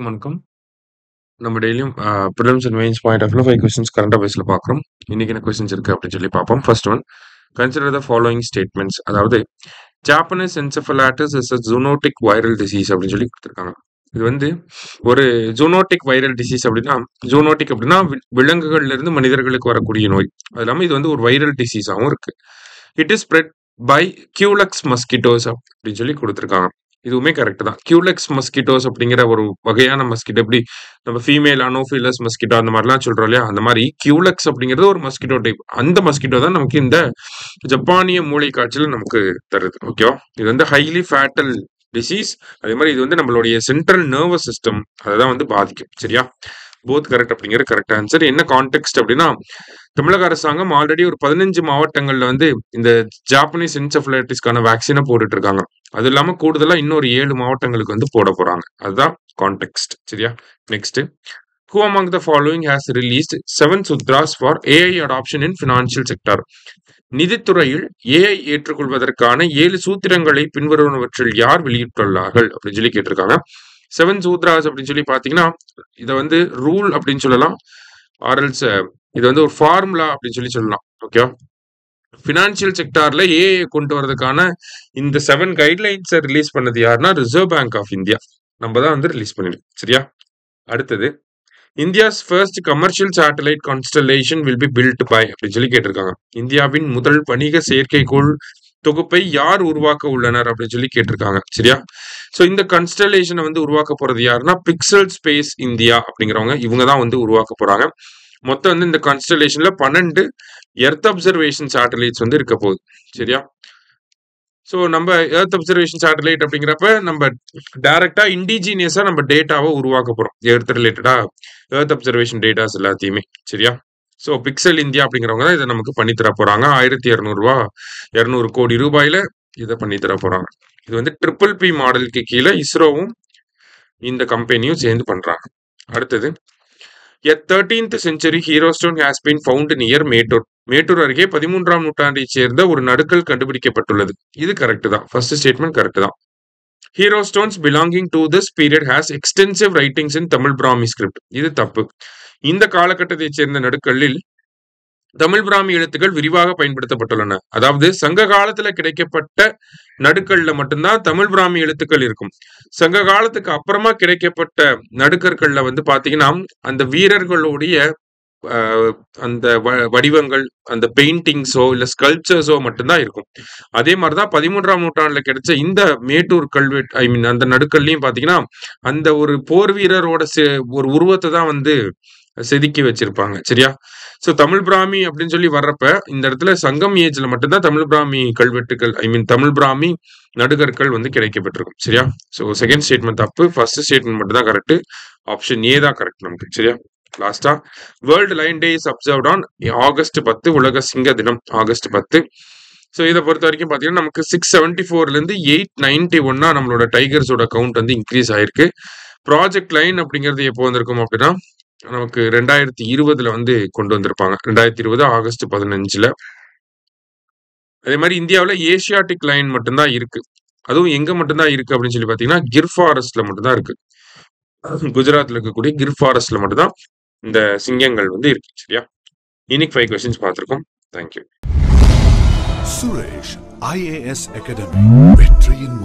வணக்கம். நம்ம டெய்லியும் prelims and mains point of வியூல 5 கொஸ்டின்ஸ் கரண்ட் அஃபேர்ஸ்ல பார்க்குறோம். இன்னைக்கு என்ன கொஸ்டின்ஸ் இருக்கு அப்படின்னு சொல்லி பார்ப்போம். First one, consider the following statements. அதாவது Japanese encephalitis is a zoonotic viral disease அப்படின்னு சொல்லி கொடுத்துருக்காங்க. இது வந்து ஒரு ஜூனோட்டிக் வைரல் டிசீஸ் அப்படின்னா விலங்குகள்ல இருந்து மனிதர்களுக்கு வரக்கூடிய நோய். அது இல்லாமல் இது வந்து ஒரு வைரல் டிசீஸாகவும் இருக்கு. It is spread by culex mosquitoes அப்படின்னு சொல்லி கொடுத்துருக்காங்க. இதுவுமே கரெக்ட் தான். கியூலெக்ஸ் மஸ்கிட்டோஸ் அப்படிங்கிற ஒரு வகையான மஸ்கிட்டோ, எப்படி நம்ம ஃபீமேல் அனோஃபிலஸ் மஸ்கிட்டோ அந்த மாதிரிலாம் சொல்றோம் இல்லையா, அந்த மாதிரி கியூலெக்ஸ் அப்படிங்கிறது ஒரு மஸ்கிட்டோ டைப். அந்த மஸ்கிட்டோ தான் நமக்கு இந்த ஜப்பானிய மூளை காய்ச்சல் நமக்கு தருது. ஓகேவா? இது வந்து ஹைலி ஃபேட்டல் டிசீஸ். அதே மாதிரி இது வந்து நம்மளுடைய சென்ட்ரல் நர்வஸ் சிஸ்டம் அதை தான் வந்து பாதிக்கும். சரியா? போத் கரெக்ட் அப்படிங்கிறது கரெக்ட் ஆன்சர். என்ன கான்டெக்ட் அப்படின்னா, தமிழக அரசாங்கம் ஆல்ரெடி ஒரு 15 மாவட்டங்கள்ல வந்து இந்த ஜாப்பனீஸ் என்செஃபலைட்டிஸ்க்கான வேக்சினை போட்டுட்டு இருக்காங்க. அது இல்லாம கூடுதலா இன்னொரு 7 மாவட்டங்களுக்கு வந்து போட போறாங்க. அதுதான் கான்டெக்ஸ்ட். சரியா? Next, who among the following has released 7 sutras for AI adoption in financial sector? நிதித்துறையில் ஏஐ ஏற்றுக்கொள்வதற்கான 7 சூத்திரங்களை பின்வருவனவற்றில் யார் வெளியிட்டுள்ளார்கள் அப்படின்னு சொல்லி கேட்டிருக்காங்க. 7 சூத்ராஸ் அப்படின்னு சொல்லி பாத்தீங்கன்னா, இதை வந்து ரூல் அப்படின்னு சொல்லலாம், ஆர்எல்ஸ் இது வந்து ஒரு ஃபார்முலா அப்படின்னு சொல்லி சொல்லலாம். ஓகேவா? ஃபினான்சியல் செக்டார்ல ஏஐ கொண்டு வரதுக்கான இந்த 7 கைட்லைன்ஸை ரிலீஸ் பண்ணது யாருன்னா ரிசர்வ் பேங்க் ஆஃப் இந்தியா. நம்ம தான் வந்து ரிலீஸ் பண்ணிருக்கோம். சரியா? அடுத்தது, India's first commercial satellite constellation will be built by அப்படின்னு சொல்லி கேட்டிருக்காங்க. இந்தியாவின் முதல் வணிக செயற்கைக்கோள் தொகுப்பை யார் உருவாக்க உள்ளனர் அப்படின்னு சொல்லி கேட்டிருக்காங்க. சரியா? ஸோ இந்த கன்ஸ்டலேஷனை வந்து உருவாக்க போறது யாருன்னா பிக்சல் ஸ்பேஸ் இந்தியா அப்படிங்கிறவங்க, இவங்க தான் வந்து உருவாக்க போறாங்க. மொத்தம் வந்து இந்த கான்ஸ்டலேஷன்ல 12 எர்த் அப்சர்வேஷன் சேட்டலைட்ஸ் வந்து இருக்க போகுது. சரியா? ஸோ நம்ம எர்த் அப்சர்வேஷன் சேட்டலைட் அப்படிங்கிறப்ப நம்ம டைரக்டா இண்டிஜினியஸா நம்ம டேட்டாவை உருவாக்க போறோம். எர்த் ரிலேட்டடா எர்த் அப்சர்வேஷன் டேட்டாஸ் எல்லாத்தையுமே. சரியா? ஸோ பிக்சல் இந்தியா அப்படிங்கிறவங்க தான் இதை நமக்கு பண்ணித்தர போறாங்க. 1200 கோடி ரூபாயில இதை பண்ணித்தர போறாங்க. இது வந்து PPP மாடலுக்கு கீழே இஸ்ரோவும் இந்த கம்பெனியும் சேர்ந்து பண்றாங்க. அடுத்தது, A 13th century hero stone has been found near Mettur. Mettur அருகே 13ஆம் நூற்றாண்டைச் சேர்ந்த ஒரு நடுக்கல் கண்டுபிடிக்கப்பட்டுள்ளது. இது கரெக்ட் தான். ஃபர்ஸ்ட் ஸ்டேட்மெண்ட் கரெக்ட் தான். Hero stones belonging to this period has extensive writings in Tamil Brahmi script. இது தப்பு. இந்த காலகட்டத்தைச் சேர்ந்த நடுக்கல்லில் தமிழ் பிராமி எழுத்துக்கள் விரிவாக பயன்படுத்தப்பட்டுள்ளன. அதாவது சங்க காலத்துல கிடைக்கப்பட்ட நடுக்கல்ல மட்டும்தான் தமிழ் பிராமி எழுத்துக்கள் இருக்கும். சங்க காலத்துக்கு அப்புறமா கிடைக்கப்பட்ட நடுக்கற்கள்ல வந்து பாத்தீங்கன்னா அந்த வீரர்களுடைய அந்த வடிவங்கள், அந்த பெயிண்டிங்ஸோ இல்ல ஸ்கல்ப்சர்ஸோ மட்டும்தான் இருக்கும். அதே மாதிரிதான் 13ஆம் நூற்றாண்டுல கிடைச்ச இந்த மேட்டூர் கல்வெட்டு, அந்த நடுக்கல்லையும் பாத்தீங்கன்னா அந்த ஒரு போர் வீரரோட ஒரு உருவத்தை தான் வந்து செதுக்கி வச்சிருப்பாங்க. சரியா? சோ தமிழ் பிராமி அப்படின்னு சொல்லி வர்றப்ப இந்த இடத்துல சங்கம் ஏஜ்ல மட்டும்தான் தமிழ் பிராமி கல்வெட்டுகள், தமிழ் பிராமி நடுகற்கள் வந்து கிடைக்கப்பட்டிருக்கும். சரியா? சோ செகண்ட் ஸ்டேட்மெண்ட் தப்பு. ஃபர்ஸ்ட் ஸ்டேட்மெண்ட் மட்டும் தான் கரெக்ட். ஆப்ஷன் ஏ தான் கரெக்ட் நமக்கு. சரியா? லாஸ்டா, world line day is observed on August 10, உலக சிங்க தினம் ஆகஸ்ட் 10. ஸோ இதை பொறுத்த வரைக்கும் பார்த்தீங்கன்னா நமக்கு 674ல இருந்து 891 நம்மளோட டைகர்ஸோட கவுண்ட் வந்து இன்க்ரீஸ் ஆயிருக்கு. ப்ராஜெக்ட் லைன் அப்படிங்கிறது எப்போ வந்திருக்கும் அப்படின்னா நமக்கு 2020 வந்து கொண்டு வந்திருப்பாங்க. 2020 ஆகஸ்ட் 15. அதே மாதிரி இந்தியாவில் ஏசியாட்டிக் லைன் மட்டும்தான் இருக்கு. அதுவும் எங்க மட்டும்தான் இருக்கு அப்படின்னு சொல்லி பாத்தீங்கன்னா கிர் ஃபாரஸ்ட்ல மட்டும்தான் இருக்கு. குஜராத்ல இருக்கக்கூடிய கிர் ஃபாரஸ்ட்ல மட்டும்தான் இந்த சிங்கங்கள் வந்து இருக்கு. சரியா? இன்னைக்கு 5 கொஸ்டின்ஸ் பார்த்திருக்கோம். தேங்க்யூ. சுரேஷ் IAS அகாடமி, வெற்றியின்